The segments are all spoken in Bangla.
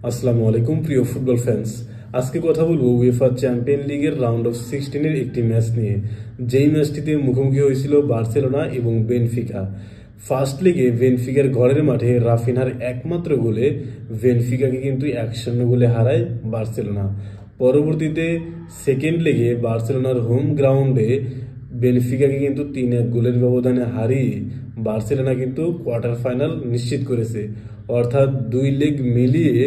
আসসালামু আলাইকুম প্রিয় ফুটবল ফ্যান্স। আজকে কথা বলবো উয়েফা চ্যাম্পিয়ন লিগের রাউন্ড অফ 16-এর একটি ম্যাচ নিয়ে, যেই ম্যাচটিতে মুখোমুখি হয়েছিল বার্সেলোনা এবং বেনফিকা। ফার্স্ট লিগে বেনফিকার ঘরের মাঠে রাফিনহার একমাত্র গোলে বেনফিকাকে কিন্তু 1-0 গোলে হারায় বার্সেলোনা। পরবর্তীতে সেকেন্ড লিগে বার্সেলোনার হোম গ্রাউন্ডে বেনফিকাকে কিন্তু 3-1 গোলের ব্যবধানে হারিয়ে বার্সেলোনা কিন্তু কোয়ার্টার ফাইনাল নিশ্চিত করেছে। অর্থাৎ 2 লেগ মিলিয়ে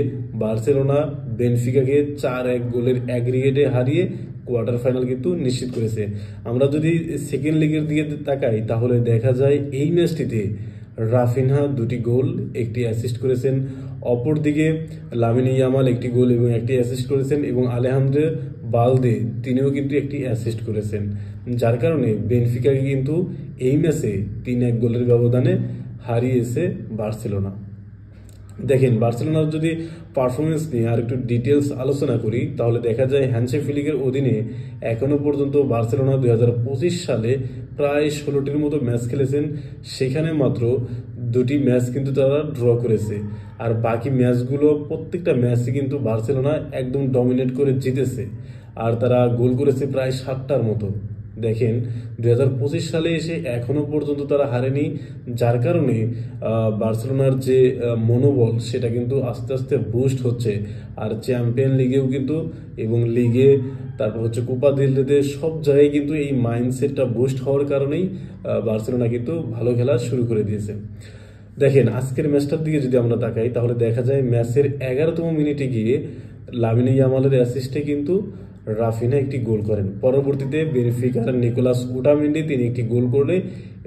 বার্সেলোনা বেনফিকাকে 4-1 গোলের অ্যাগ্রিগেটে হারিয়ে কোয়ার্টার ফাইনাল কিন্তু নিশ্চিত করেছে। আমরা যদি সেকেন্ড লিগের দিকে তাকাই তাহলে দেখা যায় এই ম্যাচটিতে রাফিনহা 2টি গোল, একটি অ্যাসিস্ট করেছেন। অপরদিকে লামিন ইয়ামাল একটি গোল এবং একটি অ্যাসিস্ট করেছেন এবং আলেহান্দ্রে বালদে তিনিও কিন্তু একটি অ্যাসিস্ট করেছেন, যার কারণে বেনফিকাকে কিন্তু এই ম্যাচে 3-1 গোলের ব্যবধানে হারিয়েছে বার্সেলোনা। দেখেন, বার্সেলোনার যদি পারফরমেন্স নিয়ে আর একটু ডিটেলস আলোচনা করি তাহলে দেখা যায় হ্যান্সে ফ্লিকের অধীনে এখনো পর্যন্ত বার্সেলোনা 2025 সালে প্রায় 16টির মতো ম্যাচ খেলেছেন। সেখানে মাত্র 2টি ম্যাচ কিন্তু তারা ড্র করেছে, আর বাকি ম্যাচগুলো প্রত্যেকটা ম্যাচই কিন্তু বার্সেলোনা একদম ডমিনেট করে জিতেছে, আর তারা গোল করেছে প্রায় 7টার মতো। দেখেন, 2025 সালে এসে এখনো পর্যন্ত তারা হারেনি, যার কারণে বার্সেলোনার যে মনোবল সেটা কিন্তু আস্তে আস্তে বুস্ট হচ্ছে। আর চ্যাম্পিয়ন লিগেও কিন্তু এবং লিগে তারপর হচ্ছে কোপা দেল রেতে সব জায়গায় কিন্তু এই মাইন্ডসেটটা বুস্ট হওয়ার কারণেই বার্সেলোনা কিন্তু ভালো খেলা শুরু করে দিয়েছে। দেখেন, আজকের ম্যাচটার দিকে যদি আমরা তাকাই তাহলে দেখা যায় ম্যাচের 11তম মিনিটে গিয়ে লামিন ইয়ামালের অ্যাসিস্টে কিন্তু রাফিনহা একটি গোল করেন। পরবর্তীতে বেনফিকার নিকোলাস ওটামেন্ডি তিনি একটি গোল করলে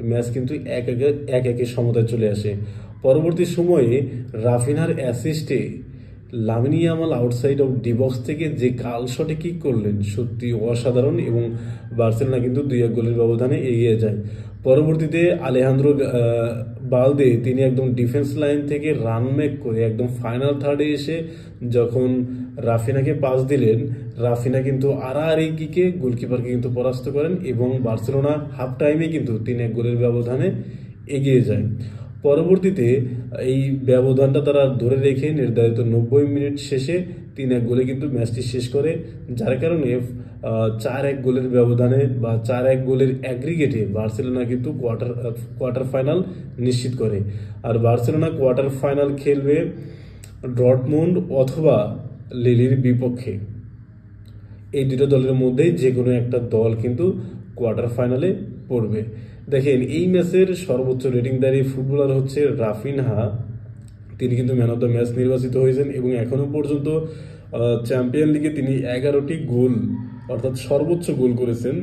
ম্যাচ কিন্তু 1-1 সমতায় চলে আসে। পরবর্তী সময়ে রাফিনহার অ্যাসিস্টে Lamine Yamal outside of D box থেকে যে কাল শটে কিক করলেন সত্যি অসাধারণ, এবং বার্সেলোনা কিন্তু 2-1 গোলের ব্যবধানে এগিয়ে যায়। পরবর্তীতে আলেহান্দ্রো বালদে তিনি একদম ডিফেন্স লাইন থেকে রান মেক করে একদম ফাইনাল থার্ডে এসে যখন রাফিনাকে পাস দিলেন, রাফিনা কিন্তু আড়াআড়ি কিকে গোলকিপারকে কিন্তু পরাস্ত করেন এবং বার্সেলোনা হাফ টাইমে কিন্তু 3-1 গোলের ব্যবধানে এগিয়ে যায়। পরবর্তীতে এই ব্যবধানটা তারা ধরে রেখে নির্ধারিত 90 মিনিট শেষে 3-1 গোলে কিন্তু ম্যাচটি শেষ করে, যার কারণে 4-1 গোলের ব্যবধানে বা 4-1 গোলের অ্যাগ্রিগেটে বার্সেলোনা কিন্তু কোয়ার্টার ফাইনাল নিশ্চিত করে। আর বার্সেলোনা কোয়ার্টার ফাইনাল খেলবে ডর্টমুন্ড অথবা লিলির বিপক্ষে। এই দুটো দলের মধ্যেই যে কোনো একটা দল কিন্তু কোয়ার্টার ফাইনালে পড়বে। দেখেন, এই ম্যাচের সর্বোচ্চ রেটিংদারি ফুটবলার হচ্ছে রাফিনহা। তিনি কিন্তু ম্যান অফ দ্য ম্যাচ নির্বাচিত হয়েছেন এবং এখনো পর্যন্ত চ্যাম্পিয়ন লিগে তিনি 11টি গোল অর্থাৎ সর্বোচ্চ গোল করেছেন,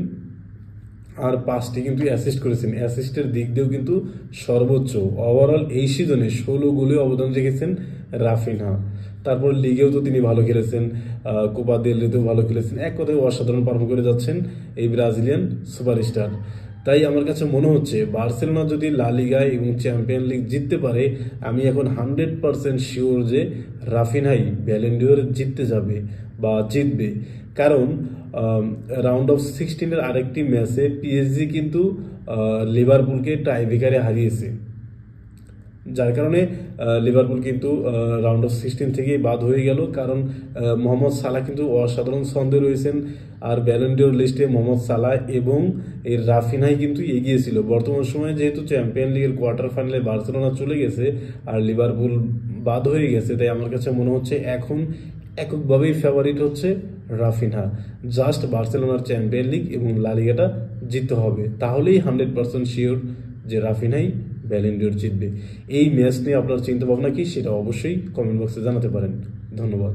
আর 5টি কিন্তু অ্যাসিস্ট করেছেন। অ্যাসিস্টের দিক দিয়েও কিন্তু সর্বোচ্চ। ওভারঅল এই সিজনে 16 গোলে অবদান রেখেছেন রাফিনহা। তারপর লিগেও তো তিনি ভালো খেলেছেন, কোপা দেল রেতেও ভালো খেলেছেন। এক কথায় অসাধারণ পারফর্ম করে যাচ্ছেন এই ব্রাজিলিয়ান সুপারস্টার। তাই আমার কাছে মনে হচ্ছে বার্সেলোনা যদি লা লিগা এবং চ্যাম্পিয়ন লিগ জিততে পারে, আমি এখন 100% শিওর যে রাফিনহাই ব্যালন ডিওর জিততে যাবে বা জিতবে। কারণ রাউন্ড অফ 16-এর আরেকটি ম্যাচে পিএসজি কিন্তু লিভারপুলকে টাইব্রেকারে হারিয়েছে, যার কারণে লিভারপুল কিন্তু রাউন্ড অফ 16 থেকেই বাদ হয়ে গেল। কারণ মোহাম্মদ সালাহ কিন্তু অসাধারণ ছন্দে রয়েছেন, আর ব্যালন ডিওর লিস্টে মোহাম্মদ সালাহ এবং এই রাফিনহাই কিন্তু এগিয়ে ছিল। বর্তমান সময়ে যেহেতু চ্যাম্পিয়ন লিগের কোয়ার্টার ফাইনালে বার্সেলোনা চলে গেছে আর লিভারপুল বাদ হয়ে গেছে, তাই আমার কাছে মনে হচ্ছে এখন এককভাবেই ফেভারিট হচ্ছে রাফিনহা। জাস্ট বার্সেলোনার চ্যাম্পিয়ন লিগ এবং লা লিগাটা জিততে হবে, তাহলেই 100% শিওর যে রাফিনহাই ব্যালন ডিওর জিতবে। এই ম্যাচ নিয়ে আপনার চিন্তা ভাবনা কি সেটা অবশ্যই কমেন্ট বক্সে জানাতে পারেন। ধন্যবাদ।